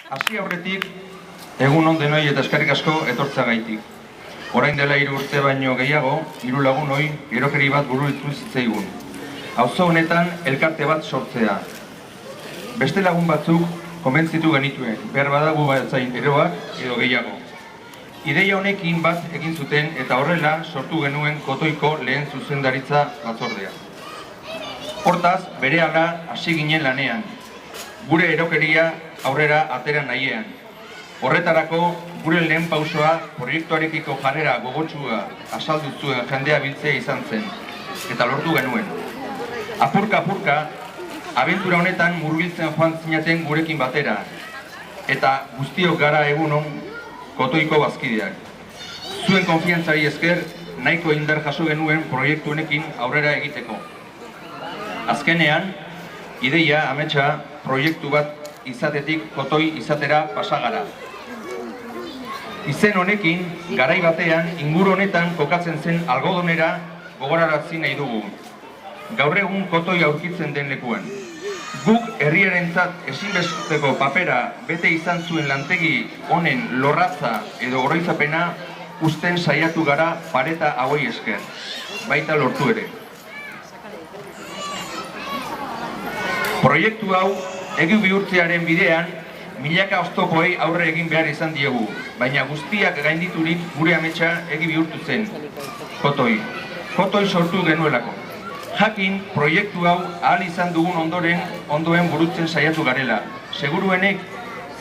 Hasi aurretik, egun on denoi eta eskerrik asko etortzeagaitik. Orain dela 3 urte baino gehiago, 3 lagunoi erokeri bat burutu zitzaigun. Auzo honetan elkarte bat sortzea. Beste lagun batzuk konbentzitu genituen, behar badago batzain eroak edo gehiago. Ideia honekin bat egin zuten eta horrela sortu genuen Kotoiko lehen zuzendaritza batzordea. Hortaz, berehala hasi ginen lanean. Gure erokeria aurrera atera nahiean. Horretarako, gure lehen pausoa proiektuarekiko jarrera gogotsua azaldu zuen jendea biltzea izan zen, eta lortu genuen. Apurka-apurka, abentura honetan murbiltzen joan zinaten gurekin batera, eta guztiok gara egunon Kotoiko bazkideak. Zuen konfiantzari esker, nahiko indar jaso genuen proiektu honekin aurrera egiteko. Azkenean, ideia, ametsa, proiektu bat izatetik Kotoi izatera pasagara. Izen honekin, garai batean, inguru honetan kokatzen zen algodonera gogorarazi nahi dugu. Gaur egun Kotoi aurkitzen den lekuan. Guk herriarentzat ezinbesteko papera bete izan zuen lantegi honen lorratza edo oroitzapena uzten saiatu gara pareta hauei esker, baita lortu ere. Proiektu hau egi bihurtzearen bidean milaka oztopoei aurre egin behar izan diegu, baina guztiak gainditurik gure ametsa egi bihurtu zen, Kotoi. Kotoi sortu genuelako. Jakin, proiektu hau ahal izan dugun ondoen burutzen saiatu garela. Seguruenek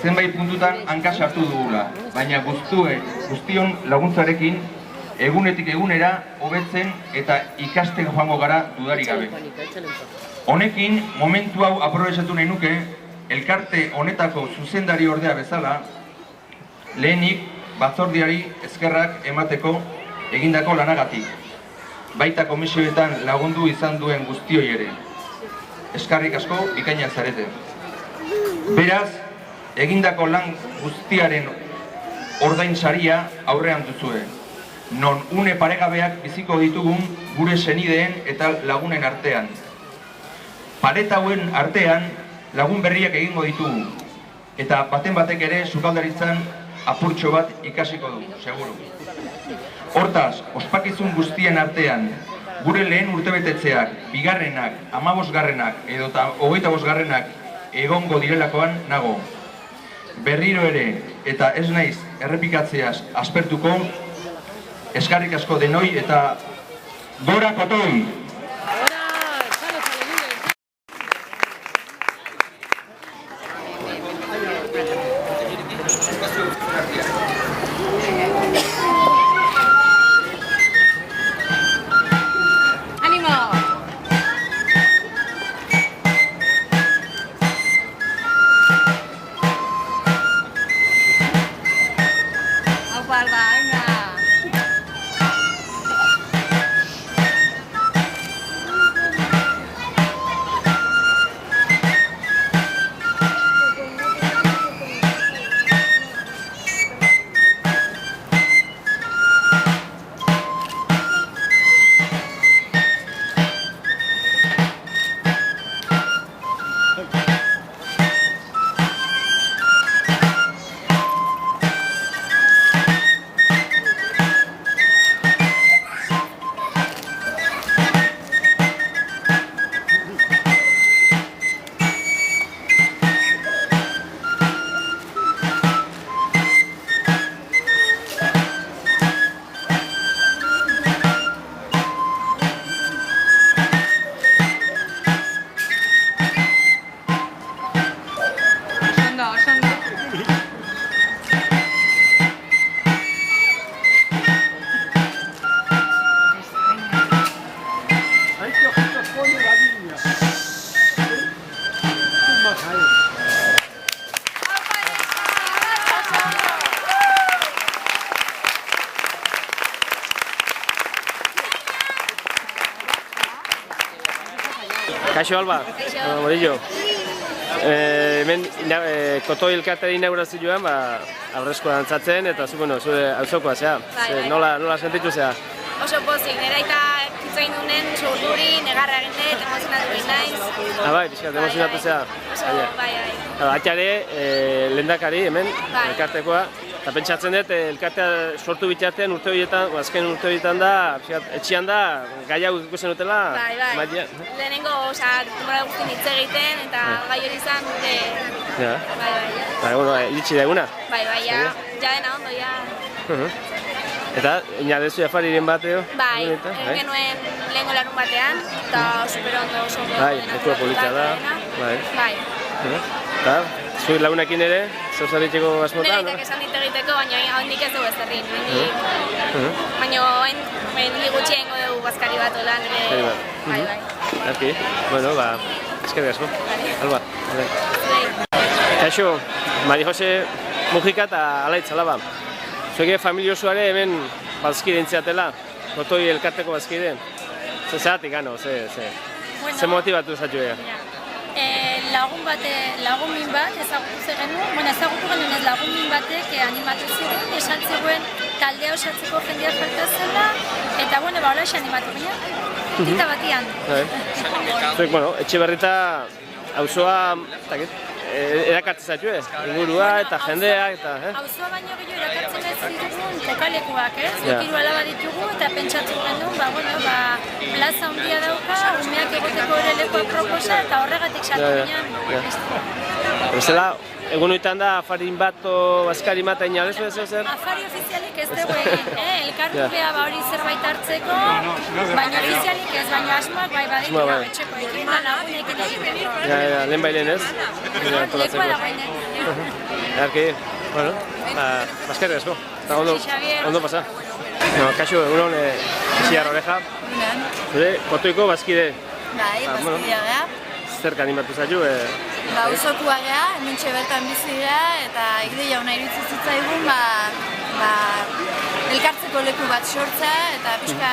zenbait puntutan hanka sartu dugula, baina guztion laguntzarekin egunetik egunera hobetzen eta ikasten joango gara dudarik gabe. Honekin, momentu hau aprobetxatu nahi nuke, elkarte honetako zuzendari ordea bezala, lehenik batzordiari eskerrak emateko egindako lanagatik. Baita komisioetan lagundu izan duen guztioi ere. Eskarrik asko bikainak zarete. Beraz, egindako lan guztiaren ordainsaria aurrean duzue. Non une paregabeak biziko ditugun gure senideen eta lagunen artean. Pareta hauen artean lagun berriak egingo ditugu. Eta baten batek ere sukaldaritzan apurtxo bat ikasiko du, seguru. Hortaz, ospakizun guztien artean, gure lehen urtebetetzeak, 2garrenak, 15garrenak edo 25garrenak egongo direlakoan nago. Berriro ere, eta ez naiz errepikatzeaz aspertuko, eskarrik asko denoi eta gora Kotoi! Kaixo Alba, Morillo. Hemen Kotoi elkartearen inaugurazioan aurrezkoa dantzatzen eta zure auzokoa zea. Nola sentitu zea? Oso pozik, nera eta hitzain dunen txurduri, negarra egin dut, emozionatu egin naiz. Bai, pixkat, emozionatu zea. Oso, bai. Atxare, lehendakari hemen, Bai. elkartekoa. Eta pentsatzen dut, elkartea sortu bitartean urte horietan, azken urte horietan da, etxean da, gai hau ikusten dutela. Bai. Lehenengo, denbora guztien hitz egiten, eta gai hori izan gure... Ja. Bai. Bueno, iritsi da eguna. Bai, ja dena ondo, ja... Eta, inadezu jafariren bat edo? Bai, egin genuen lehengo larun batean, eta super ondo oso ondo. Bai, lekua polita da. Bai. Eta, zuek lagunekin ere, zauzaritzeko asmotan? Neretak esan dit egiteko, baina hondik ez dugu ez errin. Baina hendik gutxi egingo dugu bazkari bat olan ere. Bai. Arki, bueno, eskerrik asko. Alba, Kaixo, Mari Jose Mujika eta Alaitz Alaba. Zuek familia osoare hemen bazkide intziatela, Kotoi elkarteko bazkide. Zeratik gano, ze motibatu zatu ega? Lagun min bat ezagutu genuen, ezagutu genuen ez lagun min batek animatu ziren, esan zegoen taldea osatzeko jendea falta zela, eta hola esan animatu ginen, tita batian. Zuek, etxe berrita auzoa erakartzen zatu ingurua eta jendeak eta... Auzoa baino gehiago erakartzen ez ditugun kokalekuak, hiru alaba ditugu eta pentsatzen genuen, plaza handia dauka, umeak egoteko ere leku aproposa eta horregatik sartu ginen. Bestela, egun horietan da afarin bat o bazkari bat egin alezu ez zer? Afari ofizialik ez dugu egin, elkartupea hori zerbait hartzeko, baina ofizialik ez, baina asmoak baditu etxeko ekin lagunekin egiten. Lehen bailen ez? Lekua dagoenek. Erki, bazkarri asko, eta ondo pasa. Kaixo, egunon, Isiar Oreja. Zure, Kotoiko bazkide. Bai, bazkidea geha. Zerk animatu zaitu? Uzokua geha, hementxe bertan bizi geha, eta ideia hona iritsi zitzaigun, elkartzeko leku bat sortzea, eta pixka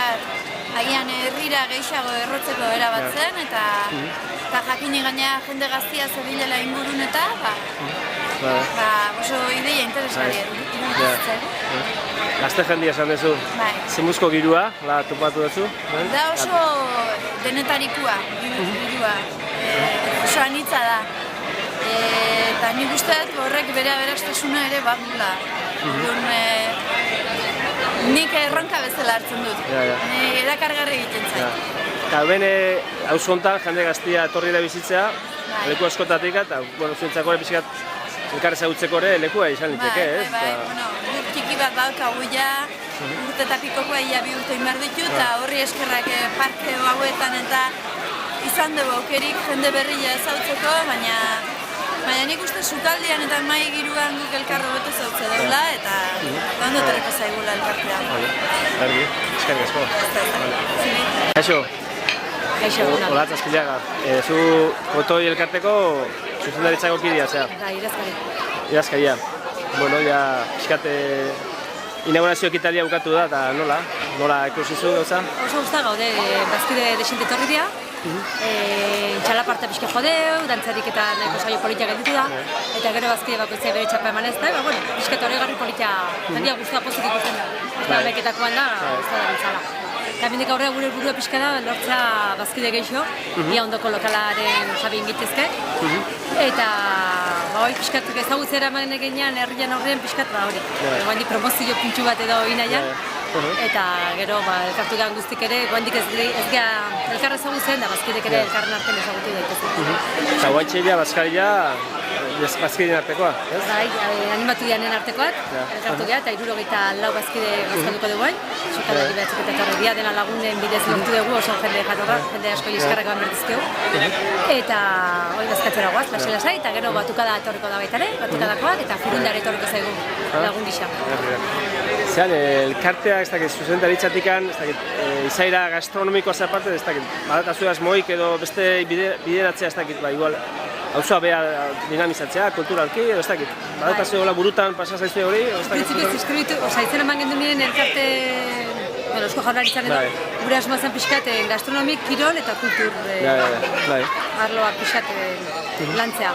agian herrira gehiago errotzeko erabatzen, eta jakini gaina jende gaztia zebilela ingurun eta oso ideia interesgarria iruditzen. Gazte jendia esan duzu, zemuzko girua, topatu duzu? Da oso denetarikua, girua, oso anitza da. Eta nik usteet horrek bere aberastasuna ere badula. Nik erronka bezala hartzen dut, erakargarri egiten zait. Eta ben, hauzo honetan jende gaztia etorri da bizitzea, leku askotatik eta zuentzako ere pixkat elkar ezagutzeko ere lekua izan liteke, ez? Bai, txiki bat daukagu ja, urte eta pikokoa ia 2 urte inbar ditu, eta horri eskerrak parke hauetan eta izan dugu aukerik jende berria ezagutzeko, baina nik uste sukaldean eta mai giruan guk elkarro beto zautze daula, eta ondo terreko zaigula elkartea. Ergi, eskerrik asko. Kaixo. Kaixo, Olatz Azpillaga. Zu Kotoi elkarteko zuzendaritzako kidea, zera? Idazkaria. Bueno, ja, pixkate inaugurazio ekitaldia bukatu da, eta nola ikusi zu gauza? Oso guzta gaude, bazkide desente etorri dira, txalaparta pixka jodeu, dantzarik eta nahiko saio politia gelditu da, eta gero bazkide bakoitzea bere txapa eman ez da, pixka eta horregarri politia, jendia guztua pozik ikusten da, eta beketakoan da, guztua da bintzala. Eta bindik aurrera gure burua pixka da, lortza bazkide gehiago, ia ondoko lokalaren jabi ingitezke, eta hori pixkatuk ezagutzera emanen eginean, herrian horrean pixkat hori. Goandik promozio puntxu bat edo inaian, eta gero elkartu gehan guztik ere, goandik ez geha elkarra ezagutzen da, bazkidek ere elkarren artean ezagutu daitezen. Eta guantxeila bazkaria, bazkideen artekoa, ez? Bai, animatu dianen artekoak, elkartu geha, eta 64 bazkide bazkalduko dugu, sukalari behatzuk eta etorri dia, dena lagunen bidez lortu dugu, oso jende jatorra, jende asko iskarrak eman bertizkegu. Eta hori bazkatzera guaz, lasai, eta gero batukada etorriko da baitare, batukadakoak, eta furundare etorriko zaigu lagun gisa. Zeran, elkartea, ez dakit, zuzendaritzatik izaira gastronomikoa zaparte, ez dakit, badatazu asmoik edo beste bideratzea, ez dakit, igual, hauzoa beha dinamizatzea, kulturalki, edo ez dakit, badatazu burutan pasazaizue hori, edo ez dakit? Iskribitu, izen eman gendu nien elkarte, Eusko Jaurlaritzan edo, gure asmoa zen pixkat gastronomik, kirol eta kultur arloa pixkat lantzea.